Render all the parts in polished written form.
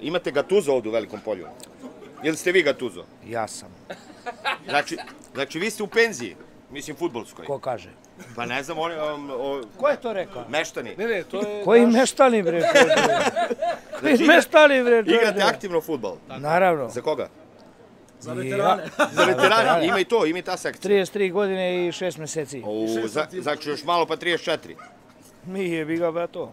Imate Gattuso ovdje u Velikom Polju? Ili ste vi Gattuso? Ja sam. Znači vi ste u penziji, mislim fudbalskoj. Ko kaže? Pa ne znam, oni... Ko je to rekao? Meštani. Ne, to je... Koji meštani, bre? Koji meštani, bre? Igrate aktivno fudbal? Naravno. Za koga? Za veterane. Za veterane, ima i to, ima i ta sekcija. 33 godine i 6 meseci. Znači još malo pa 34. Mi je biga, brato.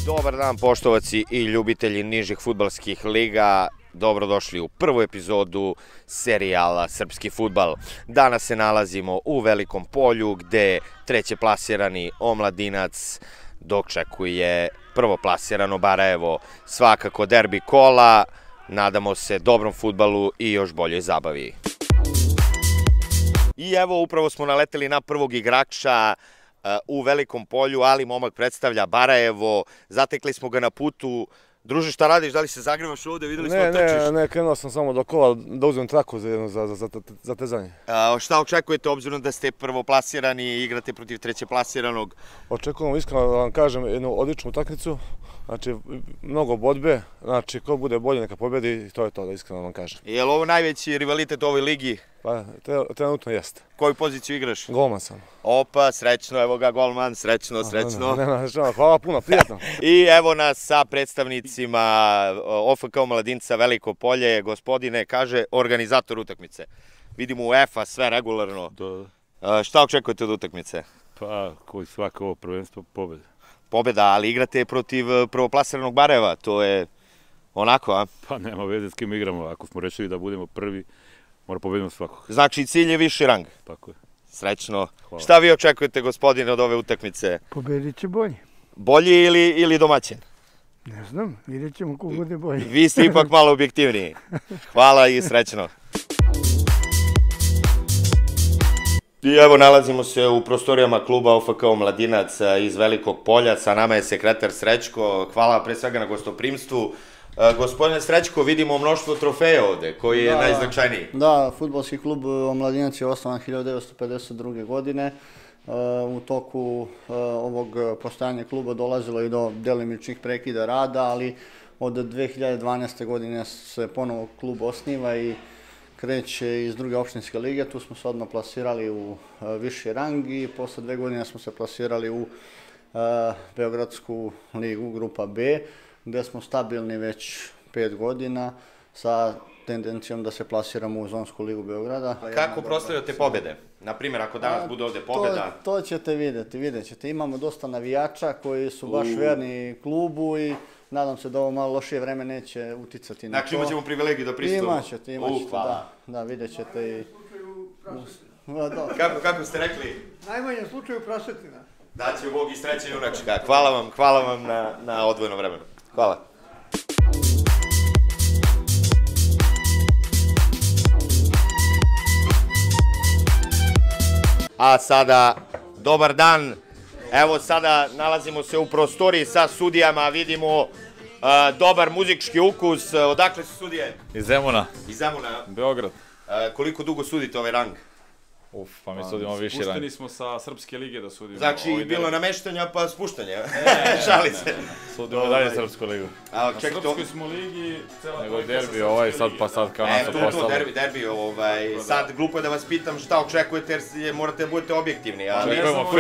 Dobar dan poštovaci i ljubitelji nižih fudbalskih liga. Dobrodošli u prvu epizodu serijala Srpski fudbal. Danas se nalazimo u Velikom Polju gde treće plasirani Omladinac dočekuje prvo plasirano Barajevo. Svakako derbi kola, nadamo se dobrom fudbalu i još boljoj zabavi. I evo upravo smo naleteli na prvog igrača u Velikom Polju, ali momak predstavlja Barajevo, zatekli smo ga na putu. Druže, šta radiš, da li se zagrevaš ovde, videli smo da trčiš? Ne, krenuo sam samo do kola da uzmem traku za tezanje. Šta očekujete obzirom da ste prvoplasirani i igrate protiv trećeplasiranog? Očekujem iskreno da vam kažem jednu odličnu utakmicu, znači mnogo bodbe, znači ko bude bolje neka pobedi, to je to da iskreno vam kažem. Je li ovo najveći rivalitet u ovoj ligi? Pa trenutno jeste. Koju poziciju igraš? Golman sam. Opa, srećno, evo ga golman, srećno. Hvala puno, prijatno. I evo nas sa predstavnicima OFK Omladinca Veliko Polje, gospodine, kaže organizator utakmice. Vidimo UEFA sve regularno. Šta očekujete od utakmice? Pa, koji svako ovo prvenstvo, pobjeda. Pobjeda, ali igrate protiv prvoplasiranog Barajeva, to je onako, a? Pa nema veze s kim igramo, ako smo rešili da budemo prvi, mora pobedimo svakog. Znači cilj je viši rang? Tako je. Srećno. Hvala. Šta vi očekujete, gospodine, od ove utakmice? Pobedit će bolji. Bolji ili domaćin? Ne znam, vidjet ćemo ko bude bolji. Vi ste ipak malo objektivniji. Hvala i srećno. I evo nalazimo se u prostorijama kluba OFK Omladinac iz Velikog Polja. Sa nama je sekretar Srećko. Hvala pre svega na gostoprimstvu. Gospodine Srećko, vidimo mnoštvo trofeja ovde. Koji je najznačajniji? Da, fudbalski klub Omladinac je osnovan 1952. godine. U toku ovog postojanja kluba dolazilo i do delimičnih prekida rada, ali od 2012. godine se ponovo klub osniva i kreće iz druge opštinske lige. Tu smo se odmah plasirali u viši rang i posle 2 godine smo se plasirali u Beogradsku ligu, grupa B, gde smo stabilni već 5 godina sa tendencijom da se plasiramo u zonsku ligu Beograda. Kako proslavljate pobjede? Naprimjer, ako danas bude ovde pobjeda? To ćete vidjet ćete. Imamo dosta navijača koji su baš verni klubu i nadam se da ovo malo lošije vreme neće uticati na to. Znači imat ćemo privilegiju da pristupimo? Imat ćete, da, vidjet ćete i... Kako ste rekli? Najmanje u slučaju prašetina. Daće Bog i srećen junačka. Hvala vam na odvojeno vremenu. Hvala. A sada, dobar dan. Evo sada nalazimo se u prostoriji sa sudijama, vidimo dobar muzički ukus. Odakle su sudije? Iz Zemuna. Iz Zemuna? Beograd. Koliko dugo sudite ovaj rang? Pa mi sudimo viši rang. Spušteni smo sa Srpske lige da sudimo. Znači bilo nameštanja pa spuštanja, šali se. Sudimo dalje Srpsku ligu. Na Srpskoj smo ligi... Nego derbi ovaj sad pa sad kao nas postalo. Derbi, sad glupo je da vas pitam šta očekujete jer morate da budete objektivni. Očekujemo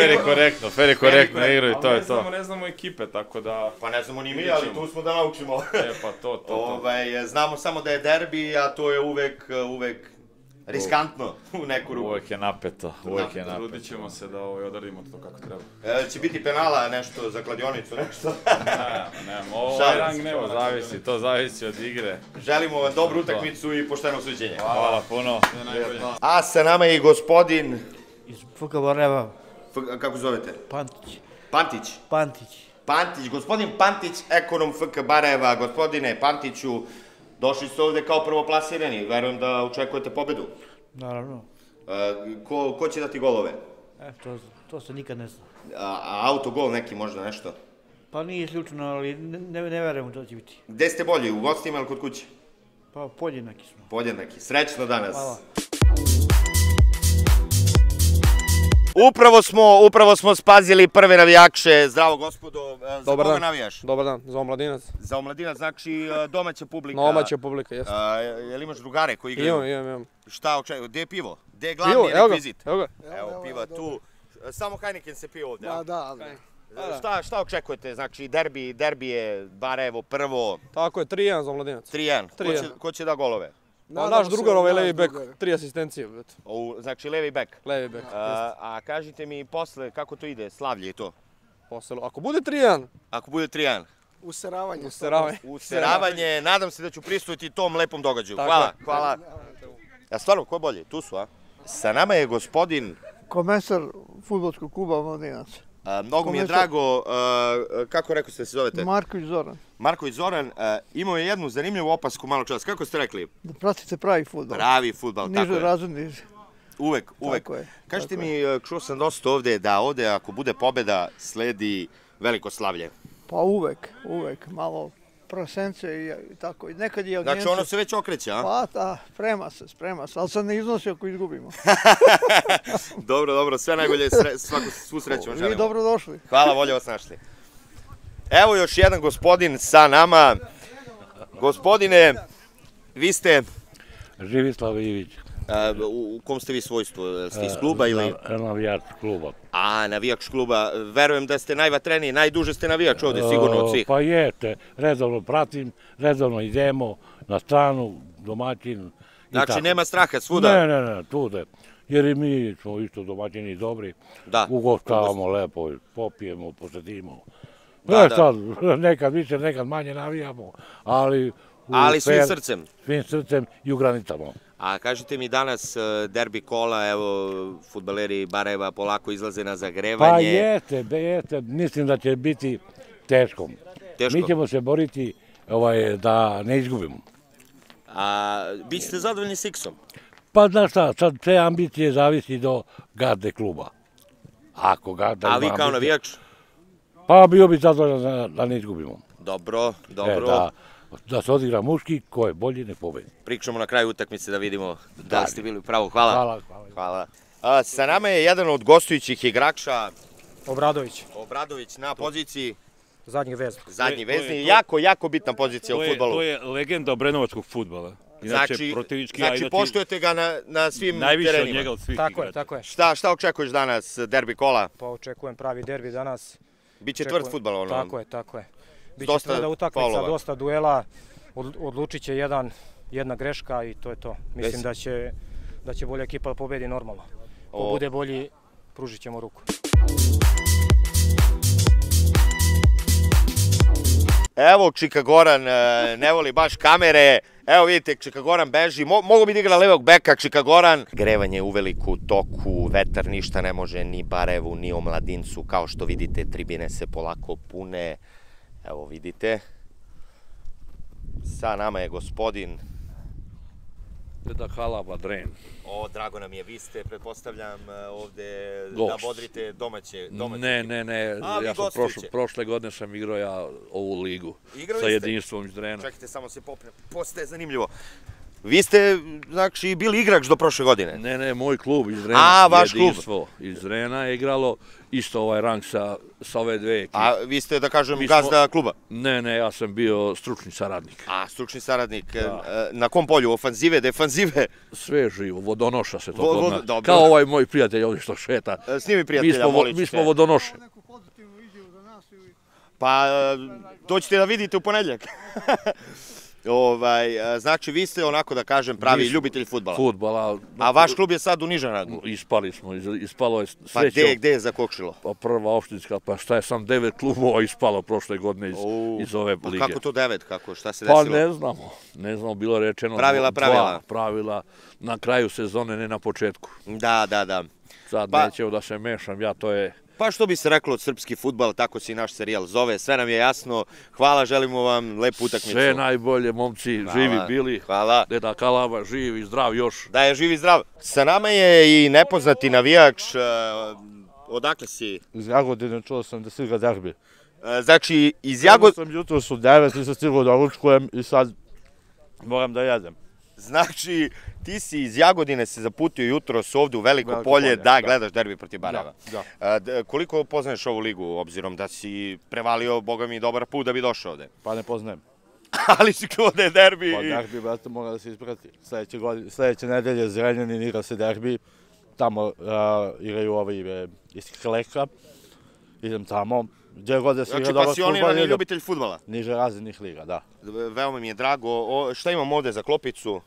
fair i korektno igru i to je to. Ne znamo ekipe, tako da... Pa ne znamo ni mi, ali tu smo da naučimo. Pa to. Znamo samo da je derbi, a to je uvek riskantno u neku ruku. Uvek je napeto, Trudit ćemo se da odradimo to kako treba. Će biti penala nešto za kladionicu, nešto? Ne, ovaj rang nema. To zavisi od igre. Želimo vam dobru utakmicu i pošteno suđenje. Hvala puno. A sa nama je i gospodin... Iz FK Barajeva. Kako zovete? Pantić. Pantić, gospodin Pantić, ekonom FK Barajeva. Gospodine Pantiću, došli ste ovde kao prvoplasirani, verujem da očekujete pobedu. Naravno. Ko će dati golove? To se nikad ne zna. A autogol neki možda nešto? Pa nije isključeno, ali ne verujem da će biti. Gde ste bolji, u gostima ili kod kuće? Pa podjednaki smo. Podjednaki, srećno danas. Hvala. Upravo smo spazili prve navijače. Zdravo gospodo, za koga navijaš? Dobar dan, za Omladinac. Za Omladinac, znači domaća publika. Domaća publika, jeste. Jel imaš drugare koji igraju? Imam. Šta očekuješ? Gde je pivo? Gde je glavni rekvizit? Evo ga. Evo piva tu. Samo Heineken se pije ovdje. Da. Šta očekujete? Znači derbi je Barajevo prvo. Tako je, 3-1 za Omladinac. 3-1. Ko će da golove? Naš drugar, ovaj levi bek, 3 asistencije. Znači levi bek. Levi bek. A kažite mi posle kako to ide, slavlje i to? Ako bude 3-1. Ako bude 3-1. Useravanje. Nadam se da ću prisutiti tom lepom događaju. Hvala. A stvarno, ko je bolji? Tu su, a? Sa nama je gospodin... Komesar fudbalskog kluba Omladinac. Mnogo mi je drago, kako rekao ste se zovete? Marković Zoran. Marković Zoran, imao je jednu zanimljivu opasku malo čas. Kako ste rekli? Da pratite pravi fudbal. Pravi fudbal, tako je. Niže razredni. Uvek. Kažite mi, čuo sam dosta ovde da ovde ako bude pobeda sledi veliko slavlje. Pa uvek. Malo prosence i tako. Nekad je Znači ono se već okreće, a? Pa da, sprema se, ali sad ne iznosi ako izgubimo. Dobro, sve najbolje, svu sreću vam želimo. Vi dobrodošli. Hvala, bolje vas našli. Evo još jedan gospodin sa nama. Gospodine, vi ste... Živislav Ivić. U kom ste vi svojstvu? Ste iz kluba ili? Navijač kluba. Navijač kluba. Verujem da ste najvatreniji, najduže ste navijač ovde, sigurno od svih. Pa jeste, redovno pratim, redovno idemo na stranu, domaćin. Znači nema straha svuda? Ne, tude. Jer i mi smo isto domaćini dobri. Ugoštavamo lepo, popijemo, posedimo. Nekad više, nekad manje navijamo, ali svim srcem? Svim srcem i u granicama. A kažite mi danas derbi kola, evo, fudbaleri Barajeva polako izlaze na zagrevanje. Pa jeste, mislim da će biti teško. Mi ćemo se boriti da ne izgubimo. Bićete zadovoljni s X-om? Pa znaš šta, sad sve ambicije zavisi do garde kluba. A vi kao navijač? Pa bio bi zadovoljan da ne izgubimo. Dobro. Da se odigra muški, ko je bolji ne pobedi. Pričamo na kraju utakmice da vidimo da li ste bili u pravu. Hvala. Sa nama je jedan od gostujućih igrača. Obradović na poziciji? Zadnji vezni. Jako bitna pozicija u fudbalu. To je legenda obrenovačkog fudbala. Znači poštujete ga na svim terenima? Najviše od njega od svih igrača. Tako je. Šta očekuješ danas, derbi kola? Pa očekujem pravi derbi danas. Biće tvrd fudbal ono? Tako je. Biće tvrda utakmica, dosta duela, odlučit će jedna greška i to je to. Mislim da će bolja ekipa pobedi normalno. Ko bude bolji, pružit ćemo ruku. Evo Čikagoran, ne voli baš kamere. Evo vidite, Čikagoran beži. Mogu bi da igra levog beka, Čikagoran. Grevanje u veliku toku, vetar ništa ne može ni Barajevu, ni Omladincu. Kao što vidite, tribine se polako pune. Evo vidite, sa nama je gospodin... Deda Halaba, Dren. Drago nam je, vi ste, pretpostavljam, ovde da bodrite domaće. Ne, ja sam prošle godine sam igrao ovu ligu sa jedinstvom iz Drena. Čekajte, samo se popne, postaje zanimljivo. Vi ste, znači, bili igrač do prošle godine? Ne, moj klub iz Drena, jedinstvo iz Drena je igralo isto ovaj rang sa ove dve ekipe. A vi ste, da kažem, gazda kluba? Ne, ja sam bio stručni saradnik. Stručni saradnik. Na kom polju? Ofanzive, defanzive? Sve živo, vodonoša se to kod nas. Kao ovaj moj prijatelj ovdje što šeta. S njimi prijatelja, molit ćete. Mi smo vodonoše. Pa, doćete da vidite u ponedjeljak. Znači, vi ste onako da kažem pravi ljubitelj fudbala. A vaš klub je sad u nižem rangu? Ispali smo, ispalo je srećom. Pa gde je zakokšilo? Pa prva opštinska, pa šta je sam 9 klubova ispalo prošle godine iz ove lige. Kako to 9, šta se desilo? Pa ne znamo, bilo rečeno pravila na kraju sezone, ne na početku. Da. Sad nećemo da se mešam, to je... Pa što bi se reklo od srpski fudbal, tako se i naš serijal zove, sve nam je jasno, hvala, želimo vam lepu utakmicu. Sve najbolje, momci, živi bili. Hvala. Deda Halaba, živ i zdrav još. Da je živ i zdrav. Sa nama je i nepoznati navijač, odakle si? Iz Jagodine, čuo sam da stiga derbi. Znači, iz Jagodine... Sam jutro su 9 i sam stigao da ručkujem i sad moram da jedem. Znači, ti si iz Jagodine se zaputio jutros ovde u Veliko Polje da gledaš derbi protiv Barajeva. Koliko poznaješ ovu ligu, obzirom da si prevalio, boga mi, dobar put da bi došao ovde? Pa ne poznajem. Ali si čuo da je derbi? Pa derbi, brate, mora da se isprati. Sledeće nedelje Zrenjanin igra se derbi. Tamo igraju ovi iz Kleka. Idem tamo. Znači, pasionirani ljubitelj fudbala? Niže razrednih liga, da. Veoma mi je drago. Šta imamo ovde za klopicu?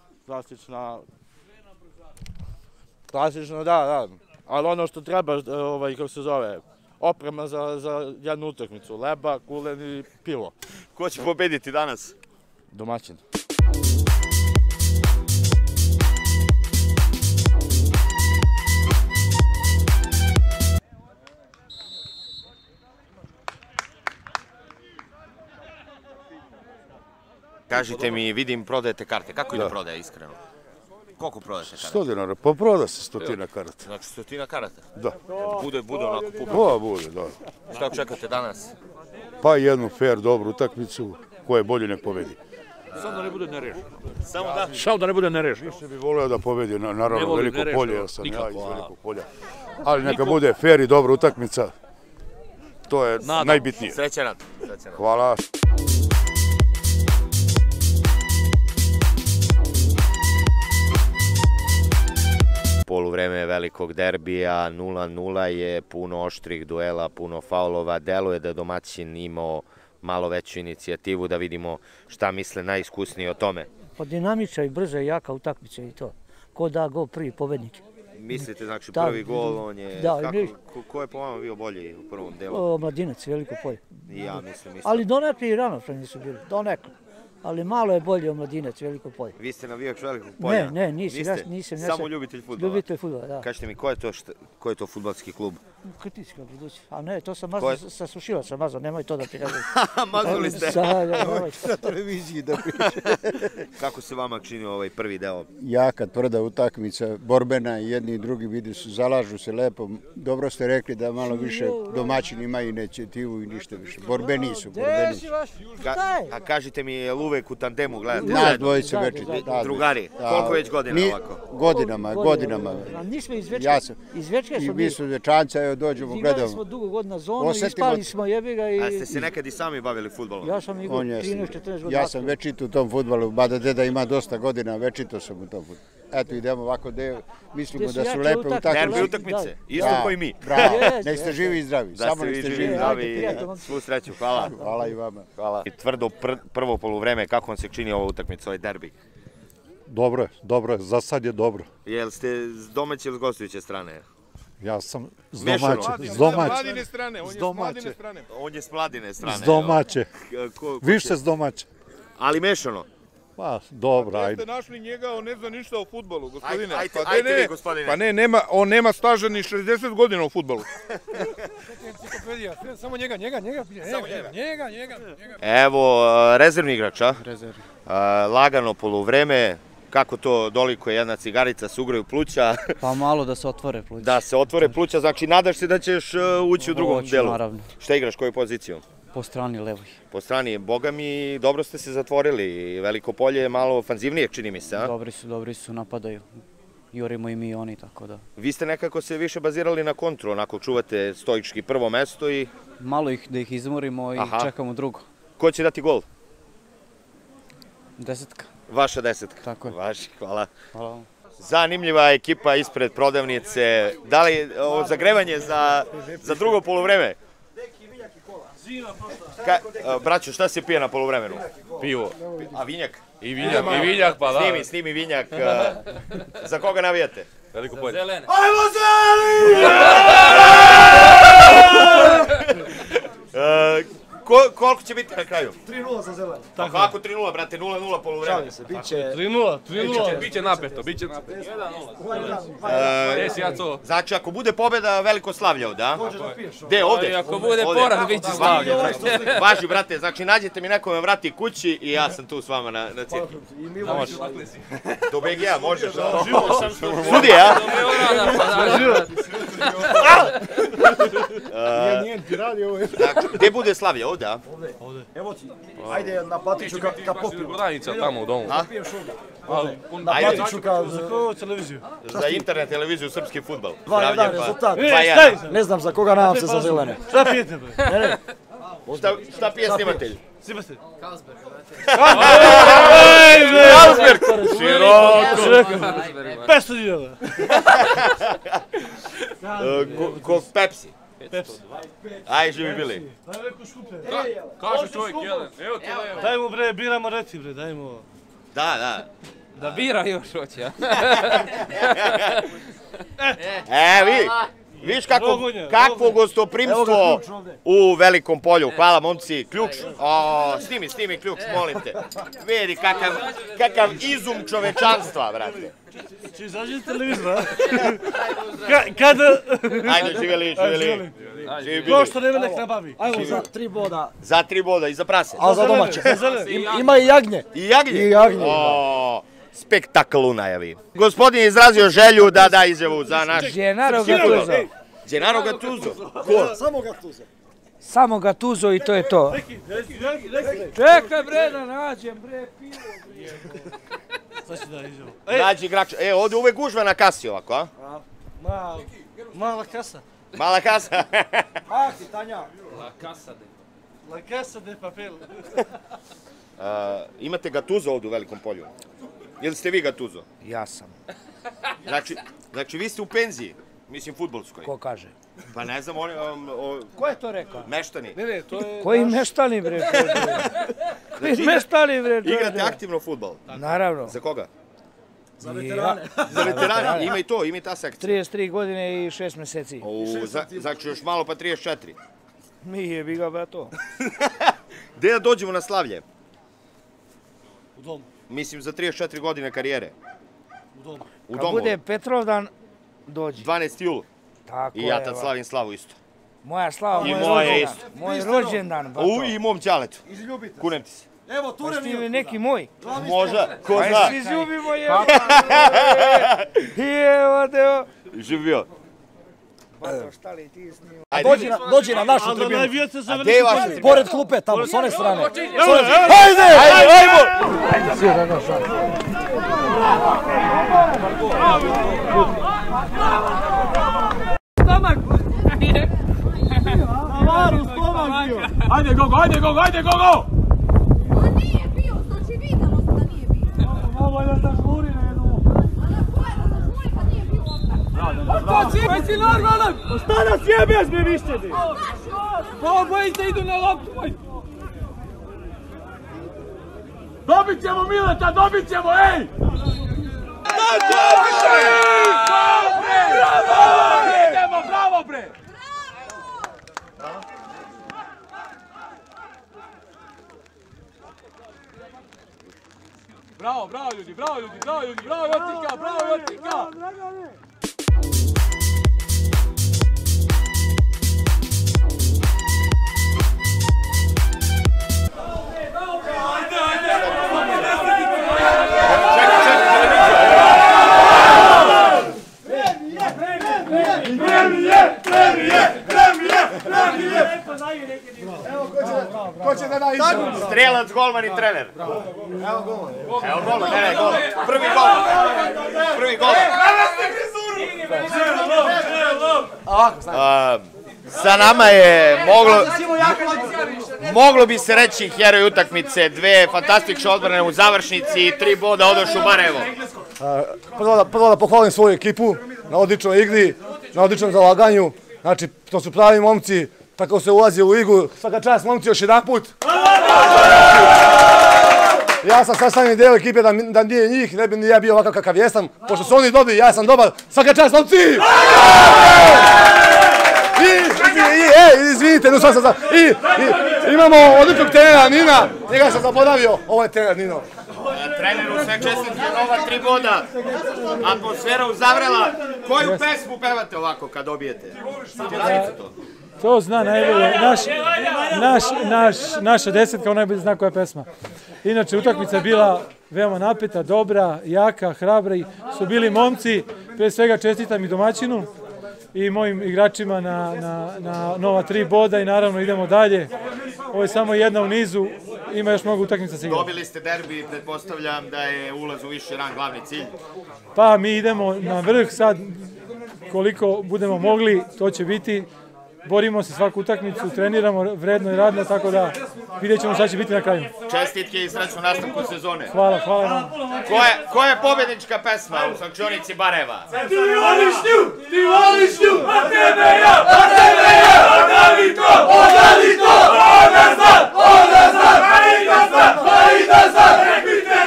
Klasično, da. Ali ono što treba, kako se zove, oprema za jednu utakmicu. Leba, kulen i pivo. Ko će pobediti danas? Domaćin. Kažite mi, vidim, prodajete karte. Kako ide prodaja, iskreno? Koliko prodajete karte? 100 dinara, pa proda se 100 karata. Znači 100 karata? Da. Bude onako publika? Pa bude, da. Šta očekujete danas? Pa jednu fair, dobru utakmicu, ko je bolji nek pobedi. Samo da ne bude nerešeno. Samo da ne bude nerešeno. Više bih voleo da pobedi, naravno, Veliko Polje, jer sam ja iz Velikog Polja. Ali neka bude fair i dobra utakmica, to je najbitnije. Srećan rad. Hvala. Poluvreme velikog derbija, 0-0 je, puno oštrih duela, puno faulova, deluje da je domaćin imao malo veću inicijativu, da vidimo šta misle najiskusniji o tome. Pa dinamična i brza i jaka utakmica i to. Ko da gol prvi pobednik. Mislite, znači prvi gol, on je... Ko je po vama bio bolji u prvom delu? Mladinac, Veliko Polje. I ja mislim. Ali donekle i rano što nisu bili, donekle. Ali malo je bolje Mladinac, Veliko Polje. Vi ste navijač Velikog Polja? Ne, nisam. Samo ljubitelj fudbala? Ljubitelj fudbala, da. Kažite mi, ko je to fudbalski klub? Kritička budući. A ne, to sam mazao, sa sušilaca mazao, nemoj to da prikazujem. Mazali ste? Na televiziji da piše. Kako se vama čini ovaj prvi deo? Jaka, tvrda utakmica, borbena, jedni i drugi vidi se, zalažu se lepo. Dobro ste rekli da malo više domaćini imaju inicijativu i ništa više. Borbeni su. A kažite mi, je li uvek u tandemu gledate? Nas dvojice večito. Drugari, koliko već godina ovako? Godinama. Nismo iz Večke smo bili. Mi su Večanca, evo dođemo, gledamo. Igrali smo dugo godina zonu, ispali smo jebiga i... A ste se nekad i sami bavili fudbalom? Ja sam igrao 13-14 godina. Ja sam večito u tom fudbalu, mada deda ima dosta godina, večito sam u tom fudbalu. Eto, idemo ovako, mislimo da su lepe utakmice. Derbi utakmice, isto koji mi. Bravo, nek ste živi i zdravi. Da ste vi živi i zdravi, svu sreću, hvala. Hvala i vama. Hvala. Tvrdo prvo poluvreme, kako vam se čini ova utakmica, ovaj derbi? Dobro je, za sad je dobro. Jel ste s domaće ili s gostujuće strane? Ja sam s domaće. S domaće. On je s mladine strane. S domaće. Više s domaće. Ali mešano? Pa, dobro, ajde. Jeste našli njega, on ne zna ništa o fudbalu, gospodine. Ajde vi, gospodine. Pa ne, on nema staža ni 60 godina u fudbalu. Samo njega. Evo, rezervni igrač, a? Rezervni. Lagano poluvreme. Kako to dolikuje jedna cigarica, se ugraju pluća? Pa malo da se otvore pluća. Da se otvore pluća, znači nadaš se da ćeš ući u drugom delu? Naravno. Šta igraš, koju poziciju? Po strani levoj. Po strani, boga mi, dobro ste se zatvorili. Veliko Polje je malo ofanzivnije, čini mi se, a? Dobri su, napadaju. Jurimo i mi oni, tako da. Vi ste nekako se više bazirali na kontru, onako čuvate stoički prvo mesto i... Malo da ih izmorimo i čekamo drugo. Ko će dati gol? 10. Vaša 10. Tako je. Vaši, hvala. Hvala vam. Zanimljiva ekipa ispred prodavnice. Da li zagrevanje za drugo poluvreme? Braćo, šta se pije na poluvremenu? Pivo. A vinjak? I vinjak, pa da. Snimi vinjak. Za koga navijate? Veliko Polje. Zelene. Ajmo zeleni! Koliko će biti na kraju? 3-0 za zelene. Kako 3-0, brate? 0-0 poluvreme. Šalim se, biće... 3-0. Biće napeto. 1-0. Znači, ako bude pobjeda, veliko slavlja, da? Možeš da piješ. Gde, ovde? Ako bude poraz, bit će slavlja. Važi, brate, znači nađete mi nekome vrati kući i ja sam tu s vama na cirku. Može. Do BG-a, možeš. Sudi, a? Ja nijem ti radi ovo. Gde bude slavlje, ovde, a? Ovde. Evo ti, ajde na Patiću ka popiju. Goranica tamo u domu. Popiješ ovdje. Na Patiću ka... Za koju televiziju? Za internet televiziju Srpski fudbal. 2-1 rezultat. Ne znam za koga, nadam se za zelene. Šta pijete, bre? Šta pije snimatelj? Snimatelj. Carlsberg. Carlsberg! Široko! 500.000. Ko Pepsi. Pepsi. Aj, živi bili. Kaže čovjek jedan. Evo ti levo. Daj mu bre, biramo reci bre, daj mu. Da. Da bira još hoće, a? Vidiš kakvo gostoprimstvo u Velikom Polju. Hvala, momci. Ključ. Snimi ključ, molim te. Vidi kakav izum čovečanstva, brate. Či izađe televizora? Kada? Ajde, živjeli. Ko što nema nek nabavi. Ajmo za 3 boda. Za 3 boda i za prase. A za domaće. Ima i jagnje. I jagnje? Spektakl u najavi. Gospodin je izrazio želju da da izjavu za naš... Gennaro Gattuso. Gennaro Gattuso? Ko? Samo Gattuso. Samo Gattuso i to je to. Čekaj bre da nađem bre pivo. Sad ću da izjavu. Nađi igrača. Ovdje uvek gužva na kasi ovako, a? Mala kasa. Mala kasa? Ti Tanja. La casa de papel. Imate Gattuso ovdje u Velikom Polju? Ili ste vi Gattuso? Ja sam. Znači vi ste u penziji, mislim fudbalskoj. Ko kaže? Pa ne znam, ko je to rekao? Meštani. Koji meštani bre? Koji meštani bre? Igrate aktivno fudbal? Naravno. Za koga? Za veterane. Za veterane, ima i ta sekcija. 33 godine i 6 meseci. Znači još malo pa 34. Mi je biga ba to. Gde da dođemo na slavlje? U domu. Mislim za 34 godine karijere. U domu. Kad bude Petrovdan, dođi. 12. jul. Tako je. I ja tad slavim slavu isto. Moja slava, moj rođendan. I mom ćaletu. Izljubite. Kunem ti se. Evo, Ture mi je. Neki moj. Možda, ko zna. Aj, svi izljubimo jeba. Evo te. Živio. Dođi na našu tribinu. A gdje je vaša tribina? Pored klupe, tamo, s one strane. Hajde! Ajmo! Stomak! Ajde, Gogo! On nije bio, znači vidjelo se da nije bio. Ovo je da žuri na jednu. A na koje da žuri kad nije bio otak? To si normalan! Šta nas jebeš me više ti? Ovo bojiš da idu na loptu, boj! Dobit ćemo Mileta, dobit ćemo, ej! Bravo, bre! Bravo ljudi, bravo Jotika! Ko će da da izjavu? Strelac, golman i trener. Evo golman. Evo golman, ne, golman. Prvi golman. Sa nama je moglo bi se reći heroj utakmice, dve fantastične odbrane u završnici i 3 boda odošu u Barajevo. Prvo da pohvalim svoju ekipu na odličnoj igri, na odličnom zalaganju. Znači, to su pravi momci, tako se ulazi u igru. Svaka čast momci još jedan put. Ja sam sastavni deo ekipe da nije njih, ne bi ni ja bio ovakav kakav jesam. Pošto su oni dobri, ja sam dobar. Svaka čast momci! Izvinite, imamo odličnog trenera Nina, njega sam zaboravio, ovo je trener Nino. Treneru sve čestitke, nova 3 boda, atmosfera uzavrela. Koju pesmu pevate ovako kad dobijete? Ti radite to? To zna najbolje, naša desetka, ona najbolje zna koja je pesma. Inače, utakmica je bila veoma napeta, dobra, jaka, hrabra, su bili momci, prije svega čestitam i domaćinu. i mojim igračima na nova 3 boda i naravno idemo dalje. Ovo je samo jedna u nizu, ima još mnogo utakmica se igra. Dobili ste derbi, pretpostavljam da je ulaz u viši rang glavni cilj. Pa mi idemo na vrh sad, koliko budemo mogli, to će biti. Borimo se svaku utakmicu, treniramo vredno i radno, tako da vidjet ćemo šta će biti na kraju. Čestitke i srećnu nastavku sezone. Hvala vam. Koja je pobjednička pesma u Sankcionici Bareva? Ti voliš nju, a tebe ja, odali to, ona zna, nek mi te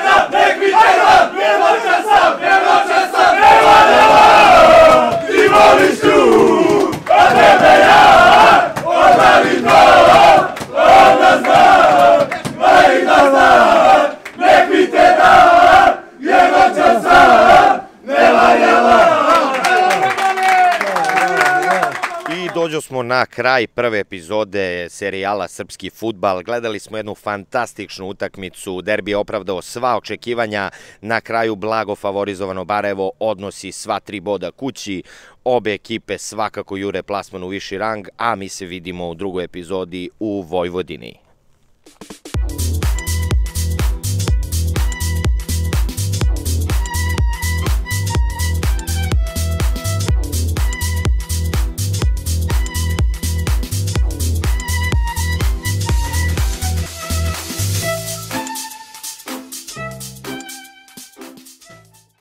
da, nemoćan sam, ti voliš nju. Dođo smo na kraj prve epizode serijala Srpski fudbal. Gledali smo jednu fantastičnu utakmicu. Derbi je opravdao sva očekivanja. Na kraju blago favorizovano Barajevo odnosi sva 3 boda kući. Obe ekipe svakako jure plasman u viši rang, a mi se vidimo u drugoj epizodi u Vojvodini.